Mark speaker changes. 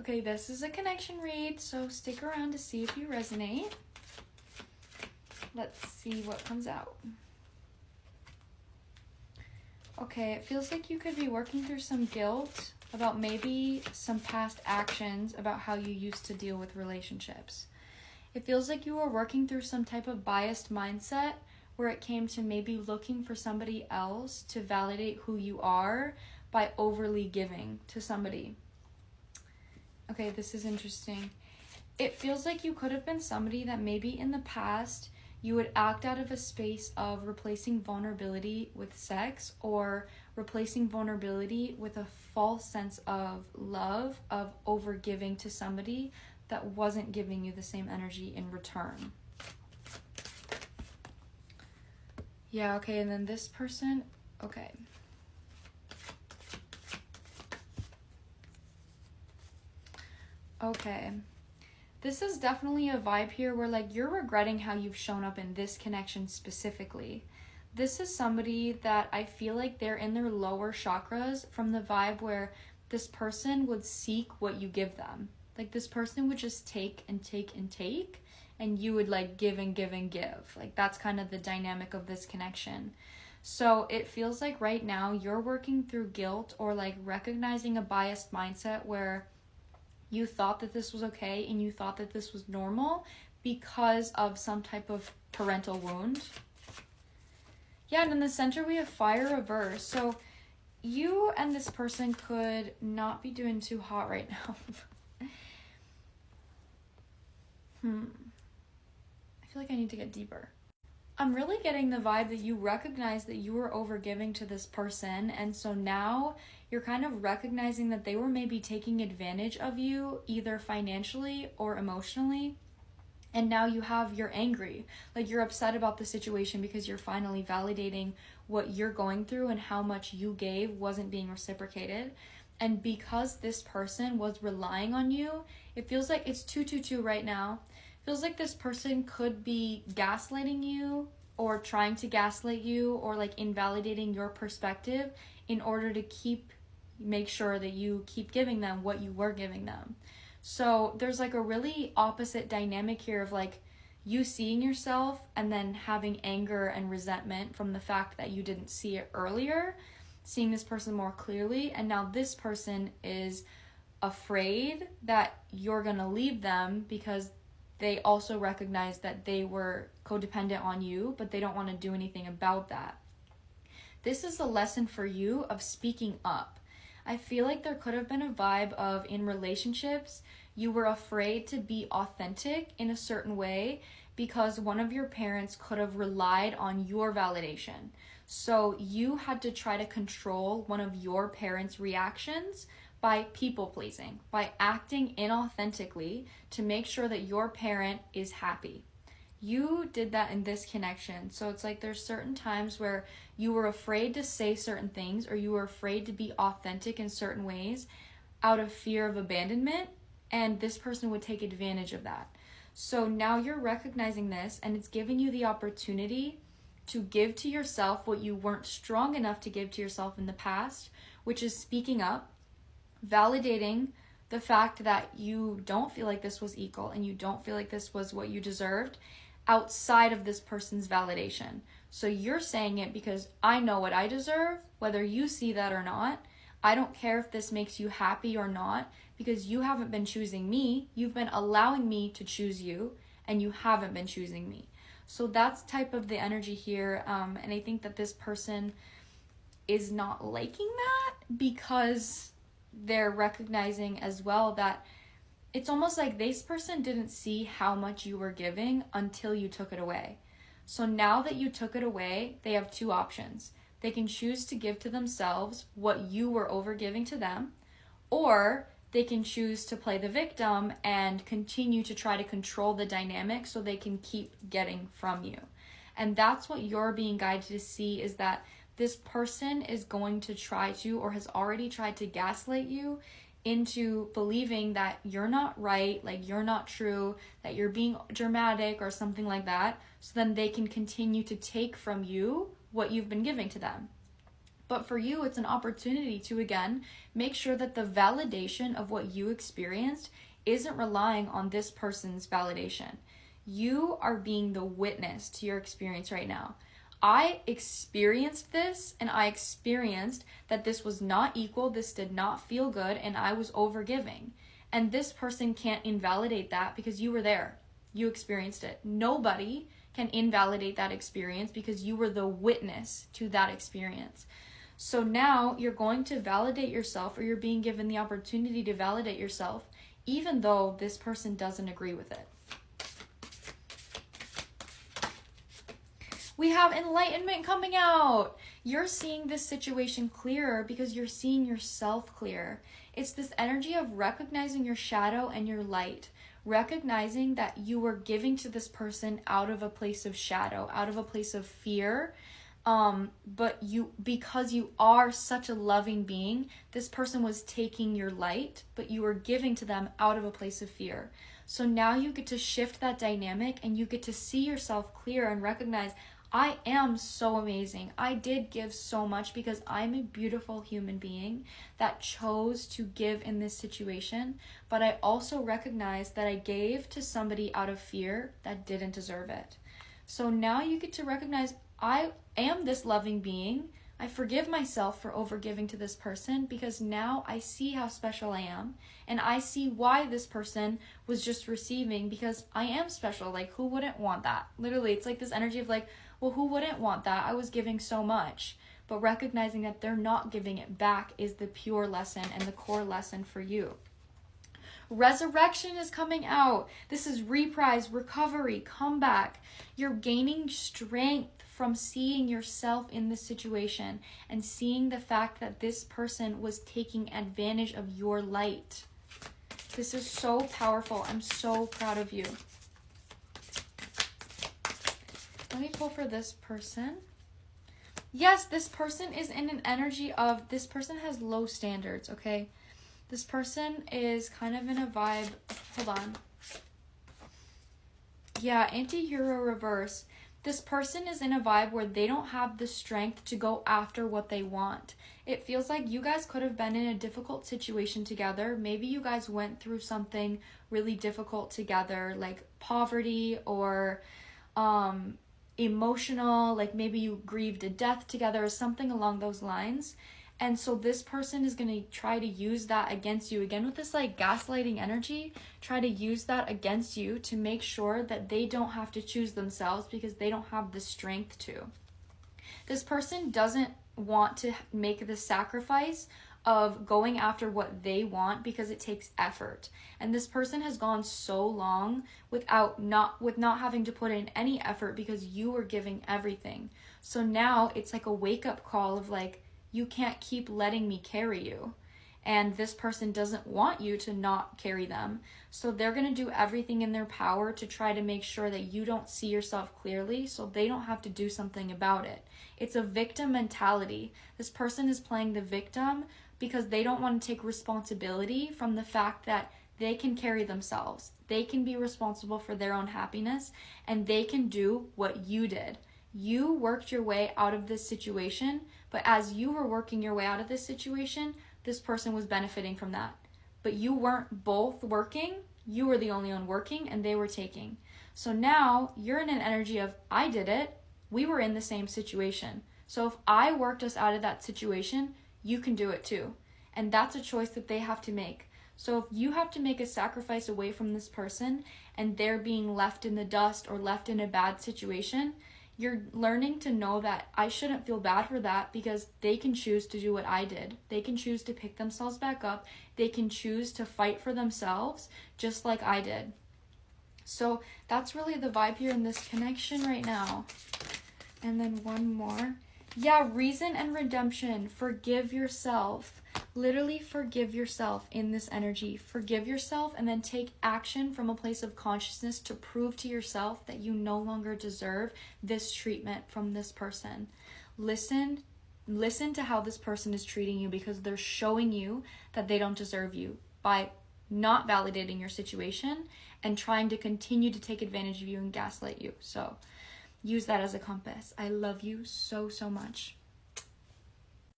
Speaker 1: Okay, this is a connection read, so stick around to see if you resonate. Let's see what comes out. Okay, it feels like you could be working through some guilt about maybe some past actions about how you used to deal with relationships. It feels like you were working through some type of biased mindset where it came to maybe looking for somebody else to validate who you are by overly giving to somebody. Okay, this is interesting. It feels like you could have been somebody that maybe in the past you would act out of a space of replacing vulnerability with sex, or replacing vulnerability with a false sense of love, of overgiving to somebody that wasn't giving you the same energy in return. Yeah, okay, and then this person, okay. Okay. This is definitely a vibe here where like you're regretting how you've shown up in this connection specifically. This is somebody that I feel like they're in their lower chakras, from the vibe where this person would seek what you give them. Like this person would just take and take and take, and you would like give and give and give. Like that's kind of the dynamic of this connection. So it feels like right now you're working through guilt, or like recognizing a biased mindset where you thought that this was okay and you thought that this was normal because of some type of parental wound. Yeah, and in the center we have fire reverse. So you and this person could not be doing too hot right now. I feel like I need to get deeper. I'm really getting the vibe that you recognize that you were overgiving to this person, and so now you're kind of recognizing that they were maybe taking advantage of you, either financially or emotionally, and now you're angry. Like you're upset about the situation because you're finally validating what you're going through and how much you gave wasn't being reciprocated. And because this person was relying on you, it feels like it's 222 right now. Feels like this person could be gaslighting you, or trying to gaslight you, or like invalidating your perspective in order to make sure that you keep giving them what you were giving them. So there's like a really opposite dynamic here of like you seeing yourself and then having anger and resentment from the fact that you didn't see it earlier, seeing this person more clearly, and now this person is afraid that you're gonna leave them because they also recognize that they were codependent on you, but they don't want to do anything about that. This is a lesson for you of speaking up. I feel like there could have been a vibe of, in relationships, you were afraid to be authentic in a certain way because one of your parents could have relied on your validation. So you had to try to control one of your parents' reactions by people pleasing, by acting inauthentically to make sure that your parent is happy. You did that in this connection. So it's like there's certain times where you were afraid to say certain things, or you were afraid to be authentic in certain ways out of fear of abandonment, and this person would take advantage of that. So now you're recognizing this, and it's giving you the opportunity to give to yourself what you weren't strong enough to give to yourself in the past, which is speaking up, validating the fact that you don't feel like this was equal and you don't feel like this was what you deserved outside of this person's validation. So you're saying it because I know what I deserve, whether you see that or not. I don't care if this makes you happy or not, because you haven't been choosing me. You've been allowing me to choose you, and you haven't been choosing me. So that's type of the energy here. And I think that this person is not liking that because they're recognizing as well that it's almost like this person didn't see how much you were giving until you took it away. So now that you took it away, they have two options. They can choose to give to themselves what you were overgiving to them, or they can choose to play the victim and continue to try to control the dynamic so they can keep getting from you. And that's what you're being guided to see, is that this person is going to try to, or has already tried to, gaslight you into believing that you're not right, like you're not true, that you're being dramatic or something like that, so then they can continue to take from you what you've been giving to them. But for you, it's an opportunity to, again, make sure that the validation of what you experienced isn't relying on this person's validation. You are being the witness to your experience right now. I experienced this, and I experienced that this was not equal, this did not feel good, and I was overgiving. And this person can't invalidate that because you were there. You experienced it. Nobody can invalidate that experience because you were the witness to that experience. So now you're going to validate yourself, or you're being given the opportunity to validate yourself, even though this person doesn't agree with it. We have enlightenment coming out. You're seeing this situation clearer because you're seeing yourself clearer. It's this energy of recognizing your shadow and your light. Recognizing that you were giving to this person out of a place of shadow, out of a place of fear. But because you are such a loving being, this person was taking your light, but you were giving to them out of a place of fear. So now you get to shift that dynamic, and you get to see yourself clear and recognize, I am so amazing. I did give so much because I'm a beautiful human being that chose to give in this situation. But I also recognize that I gave to somebody out of fear that didn't deserve it. So now you get to recognize, I am this loving being. I forgive myself for overgiving to this person because now I see how special I am. And I see why this person was just receiving, because I am special. Like, who wouldn't want that? Literally, it's like this energy of like, well, who wouldn't want that? I was giving so much. But recognizing that they're not giving it back is the pure lesson and the core lesson for you. Resurrection is coming out. This is reprise, recovery, comeback. You're gaining strength from seeing yourself in this situation and seeing the fact that this person was taking advantage of your light. This is so powerful. I'm so proud of you. Let me pull for this person. Yes, this person is in an energy of, this person has low standards, okay? This person is kind of in a vibe, hold on. Yeah, anti-hero reverse. This person is in a vibe where they don't have the strength to go after what they want. It feels like you guys could have been in a difficult situation together. Maybe you guys went through something really difficult together, like poverty or emotional, like maybe you grieved a death together or something along those lines. And so this person is going to try to use that against you. Again, with this like gaslighting energy, try to use that against you to make sure that they don't have to choose themselves because they don't have the strength to. This person doesn't want to make the sacrifice of going after what they want because it takes effort. And this person has gone so long with not having to put in any effort because you were giving everything. So now it's like a wake-up call of like, you can't keep letting me carry you. And this person doesn't want you to not carry them. So they're going to do everything in their power to try to make sure that you don't see yourself clearly so they don't have to do something about it. It's a victim mentality. This person is playing the victim because they don't want to take responsibility from the fact that they can carry themselves. They can be responsible for their own happiness, and they can do what you did. You worked your way out of this situation, but as you were working your way out of this situation, this person was benefiting from that. But you weren't both working. You were the only one working, and they were taking. So now you're in an energy of, I did it. We were in the same situation. So if I worked us out of that situation, you can do it too. And that's a choice that they have to make. So if you have to make a sacrifice away from this person and they're being left in the dust or left in a bad situation, you're learning to know that I shouldn't feel bad for that because they can choose to do what I did. They can choose to pick themselves back up. They can choose to fight for themselves just like I did. So that's really the vibe here in this connection right now. And then one more. Yeah, reason and redemption. Forgive yourself. Literally forgive yourself in this energy. Forgive yourself and then take action from a place of consciousness to prove to yourself that you no longer deserve this treatment from this person. Listen to how this person is treating you because they're showing you that they don't deserve you by not validating your situation and trying to continue to take advantage of you and gaslight you. So use that as a compass. I love you so, so much.